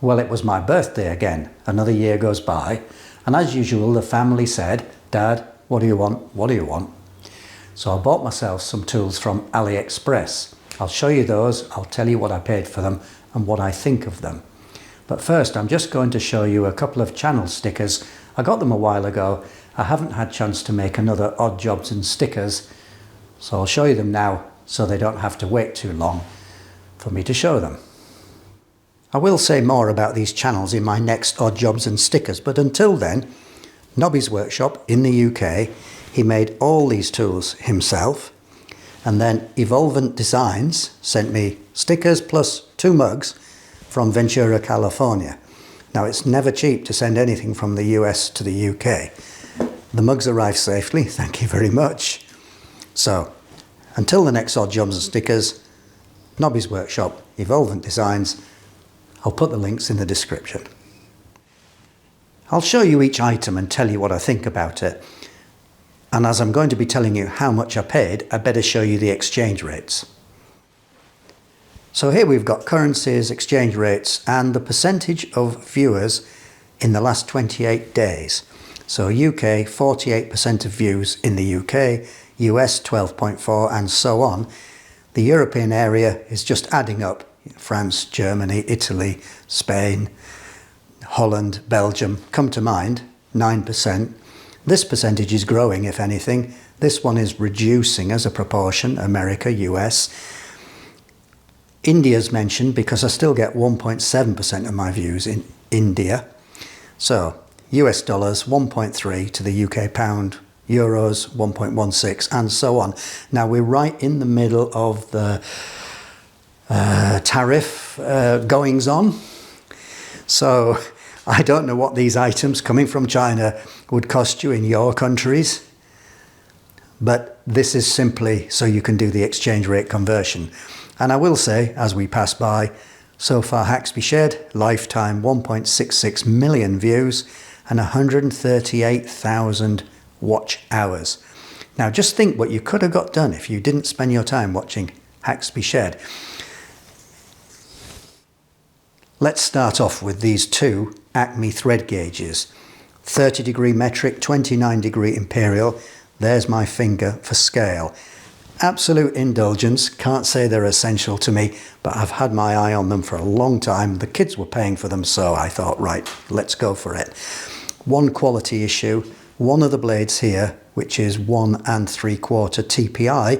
Well, it was my birthday again. Another year goes by, and as usual, the family said, "Dad, what do you want? What do you want?" So I bought myself some tools from AliExpress. I'll show you those, I'll tell you what I paid for them and what I think of them. But first, I'm just going to show you a couple of channel stickers. I got them a while ago. I haven't had a chance to make another odd jobs and stickers, so I'll show you them now so they don't have to wait too long for me to show them. I will say more about these channels in my next odd jobs and stickers, but until then, Nobby's Workshop in the UK, he made all these tools himself, and then Evolvent Designs sent me stickers plus 2 mugs from Ventura, California. Now, it's never cheap to send anything from the US to the UK. The mugs arrived safely, thank you very much. So, until the next odd jobs and stickers, Nobby's Workshop, Evolvent Designs, I'll put the links in the description. I'll show you each item and tell you what I think about it. And as I'm going to be telling you how much I paid, I better show you the exchange rates. So here we've got currencies, exchange rates, and the percentage of viewers in the last 28 days. So UK, 48% of views in the UK, US 12.4, and so on. The European area is just adding up. France, Germany, Italy, Spain, Holland, Belgium come to mind, 9%. This percentage is growing, if anything. This one is reducing as a proportion, America, US. India's mentioned because I still get 1.7% of my views in India. So, US dollars 1.3 to the UK pound, euros 1.16, and so on. Now we're right in the middle of the tariff goings on. So I don't know what these items coming from China would cost you in your countries, but this is simply so you can do the exchange rate conversion. And I will say, as we pass by, so far Haxby Shed, lifetime 1.66 million views and 138,000 watch hours. Now just think what you could have got done if you didn't spend your time watching Haxby Shed. Let's start off with these 2 Acme thread gauges. 30 degree metric, 29 degree imperial. There's my finger for scale. Absolute indulgence, can't say they're essential to me, but I've had my eye on them for a long time. The kids were paying for them, so I thought, right, let's go for it. One quality issue, one of the blades here, which is 1 3/4 TPI,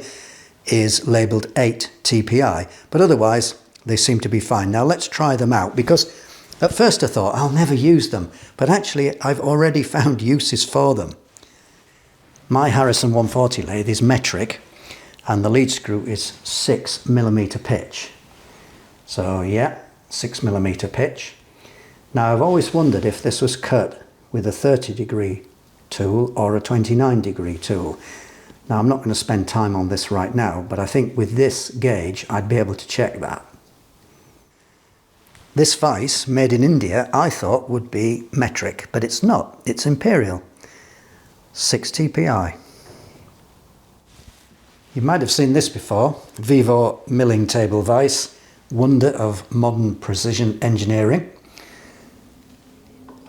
is labelled 8 TPI, but otherwise they seem to be fine. Now let's try them out, because at first I thought I'll never use them, but actually I've already found uses for them. My Harrison 140 lathe is metric, and the lead screw is 6mm pitch. So yeah, 6mm pitch. Now I've always wondered if this was cut with a 30 degree tool or a 29 degree tool. Now I'm not going to spend time on this right now, but I think with this gauge I'd be able to check that. This vise, made in India, I thought would be metric, but it's not. It's imperial. 6 TPI. You might have seen this before. Vivo milling table vise. Wonder of modern precision engineering.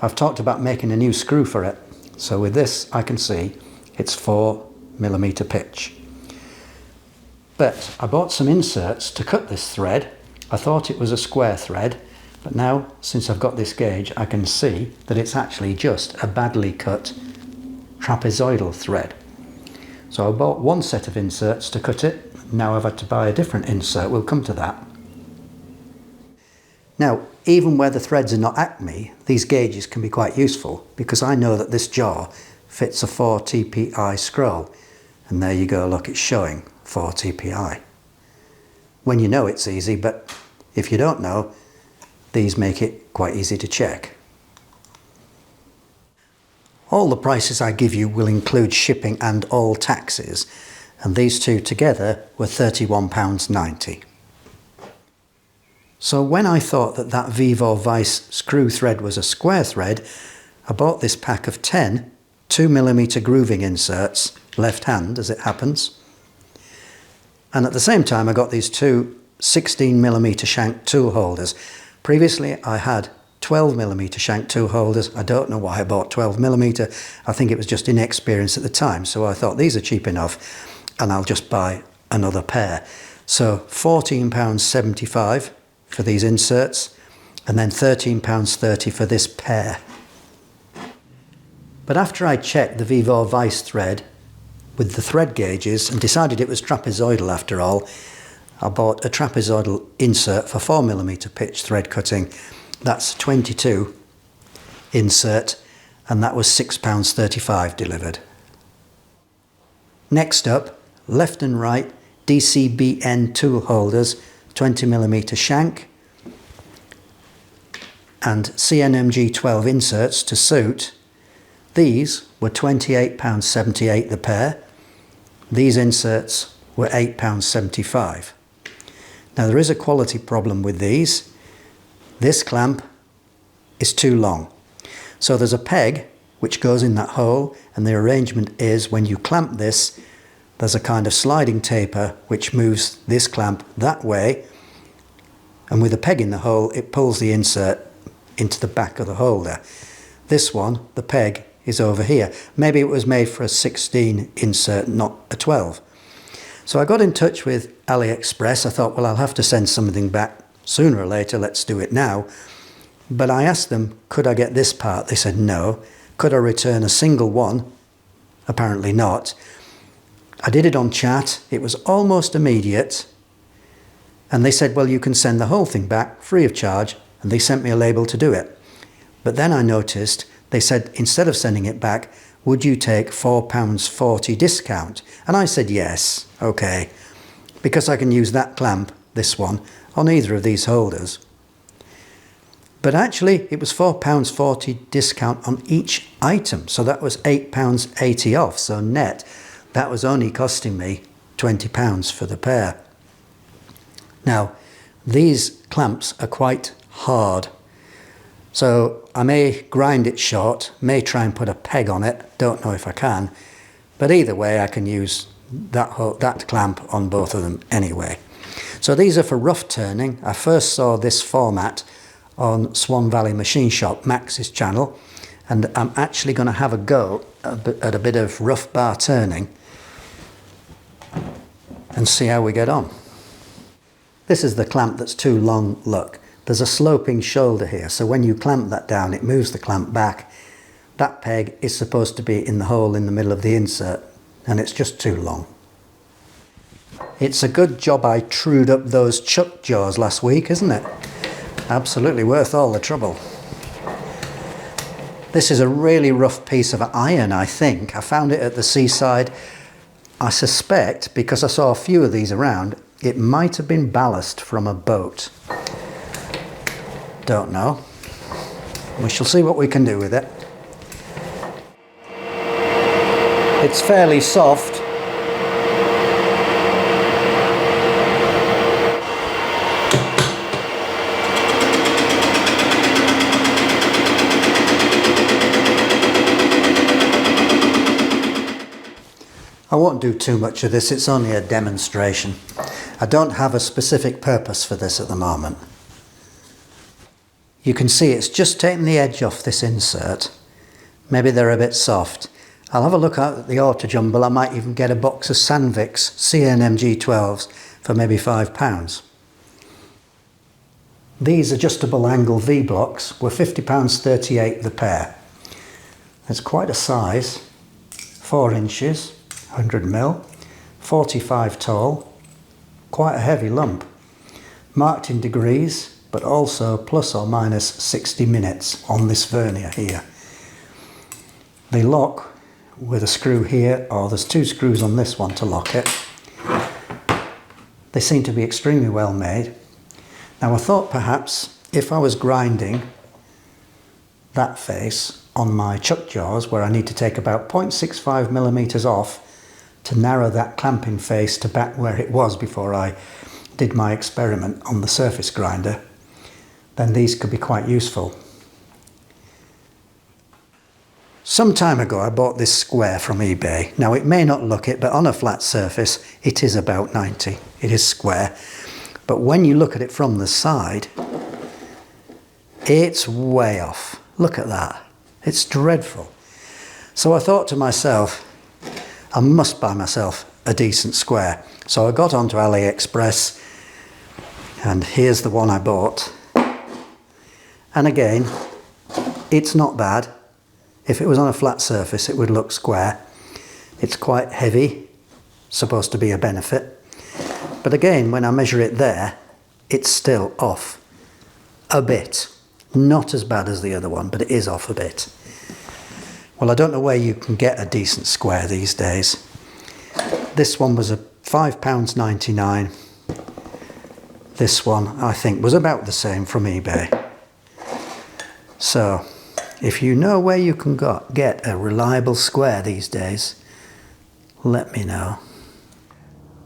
I've talked about making a new screw for it. So with this, I can see it's 4mm pitch. But I bought some inserts to cut this thread. I thought it was a square thread. But now, since I've got this gauge, I can see that it's actually just a badly cut trapezoidal thread. So I bought one set of inserts to cut it. Now I've had to buy a different insert. We'll come to that. Now, even where the threads are not Acme, these gauges can be quite useful, because I know that this jaw fits a 4 TPI scroll. And there you go, look, it's showing 4 TPI. When you know, it's easy, but if you don't know, these make it quite easy to check. All the prices I give you will include shipping and all taxes, and these two together were £31.90. So when I thought that that Vivo Vice screw thread was a square thread, I bought this pack of 10 2mm grooving inserts, left hand as it happens, and at the same time I got these two 16mm shank tool holders. Previously I had 12mm shank tool holders. I don't know why I bought 12mm. I think it was just inexperience at the time. So I thought these are cheap enough and I'll just buy another pair. So £14.75 for these inserts and then £13.30 for this pair. But after I checked the Vevor Vice thread with the thread gauges and decided it was trapezoidal after all, I bought a trapezoidal insert for 4mm pitch thread cutting. That's 22 insert and that was £6.35 delivered. Next up, left and right DCBN tool holders, 20mm shank and CNMG 12 inserts to suit. These were £28.78 the pair. These inserts were £8.75. Now there is a quality problem with these. This clamp is too long. So there's a peg which goes in that hole and the arrangement is when you clamp this, there's a kind of sliding taper which moves this clamp that way, and with a peg in the hole it pulls the insert into the back of the holder. This one, the peg, is over here. Maybe it was made for a 16 insert, not a 12. So I got in touch with AliExpress. I thought, well, I'll have to send something back sooner or later, let's do it now. But I asked them, could I get this part? They said no. Could I return a single one? Apparently not. I did it on chat. It was almost immediate. And they said, well, you can send the whole thing back free of charge. And they sent me a label to do it. But then I noticed they said, instead of sending it back, would you take £4.40 discount? And I said, yes, okay, because I can use that clamp, this one, on either of these holders. But actually, it was £4.40 discount on each item. So that was £8.80 off. So net, that was only costing me £20 for the pair. Now, these clamps are quite hard. So I may grind it short, may try and put a peg on it, don't know if I can, but either way I can use that clamp on both of them anyway. So these are for rough turning. I first saw this format on Swan Valley Machine Shop, Max's channel, and I'm actually going to have a go at a bit of rough bar turning and see how we get on. This is the clamp that's too long, look. There's a sloping shoulder here, so when you clamp that down, it moves the clamp back. That peg is supposed to be in the hole in the middle of the insert, and it's just too long. It's a good job I trued up those chuck jaws last week, isn't it? Absolutely worth all the trouble. This is a really rough piece of iron, I think. I found it at the seaside. I suspect, because I saw a few of these around, it might have been ballast from a boat. Don't know. We shall see what we can do with it. It's fairly soft. I won't do too much of this, it's only a demonstration. I don't have a specific purpose for this at the moment. You can see it's just taking the edge off this insert. Maybe they're a bit soft. I'll have a look at the Auto Jumble. I might even get a box of Sandvik's CNMG 12s for maybe £5. These adjustable angle V blocks were £50.38 the pair. It's quite a size, 4 inches, 100mm, 45 tall, quite a heavy lump, marked in degrees, but also plus or minus 60 minutes on this vernier here. They lock with a screw here, or there's 2 screws on this one to lock it. They seem to be extremely well made. Now I thought perhaps if I was grinding that face on my chuck jaws, where I need to take about 0.65mm off to narrow that clamping face to back where it was before I did my experiment on the surface grinder, then these could be quite useful. Some time ago I bought this square from eBay. Now it may not look it, but on a flat surface it is about 90. It is square. But when you look at it from the side, It's way off. Look at that. It's dreadful. So I thought to myself, I must buy myself a decent square. So I got onto AliExpress, and here's the one I bought. And again, it's not bad. If it was on a flat surface, it would look square. It's quite heavy, supposed to be a benefit. But again, when I measure it there, it's still off a bit. Not as bad as the other one, but it is off a bit. Well, I don't know where you can get a decent square these days. This one was a £5.99. This one, I think, was about the same from eBay. So, if you know where you can get a reliable square these days, let me know.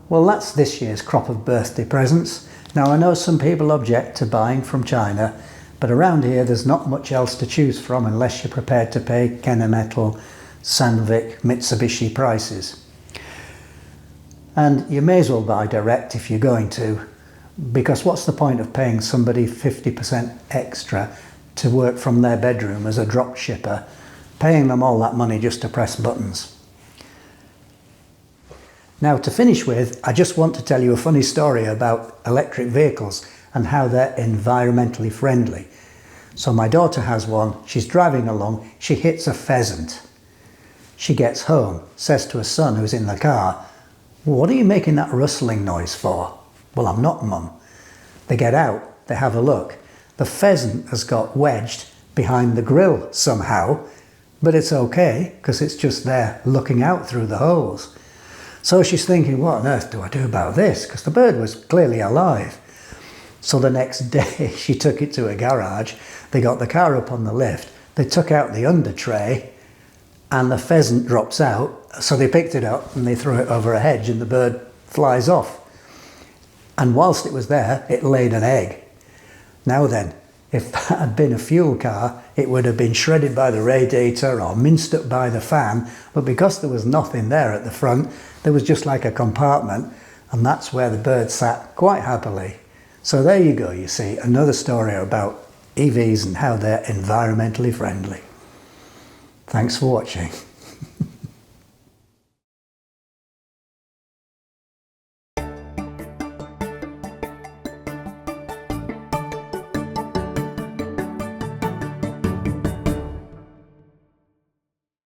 Well, that's this year's crop of birthday presents. Now, I know some people object to buying from China, but around here there's not much else to choose from unless you're prepared to pay Kennametal, Sandvik, Mitsubishi prices. And you may as well buy direct if you're going to, because what's the point of paying somebody 50% extra to work from their bedroom as a drop shipper, paying them all that money just to press buttons? Now, to finish with, I just want to tell you a funny story about electric vehicles and how they're environmentally friendly. So my daughter has one, she's driving along, she hits a pheasant. She gets home, says to her son who's in the car, "What are you making that rustling noise for?" "Well, I'm not, Mum." They get out, they have a look. The pheasant has got wedged behind the grill somehow, but it's okay because it's just there looking out through the holes. So she's thinking, what on earth do I do about this? Because the bird was clearly alive. So the next day she took it to a garage, they got the car up on the lift, they took out the under tray, and the pheasant drops out. So they picked it up and they threw it over a hedge and the bird flies off. And whilst it was there, it laid an egg. Now then, if that had been a fuel car, it would have been shredded by the radiator or minced up by the fan, but because there was nothing there at the front, there was just like a compartment, and that's where the bird sat quite happily. So there you go, you see, another story about EVs and how they're environmentally friendly. Thanks for watching.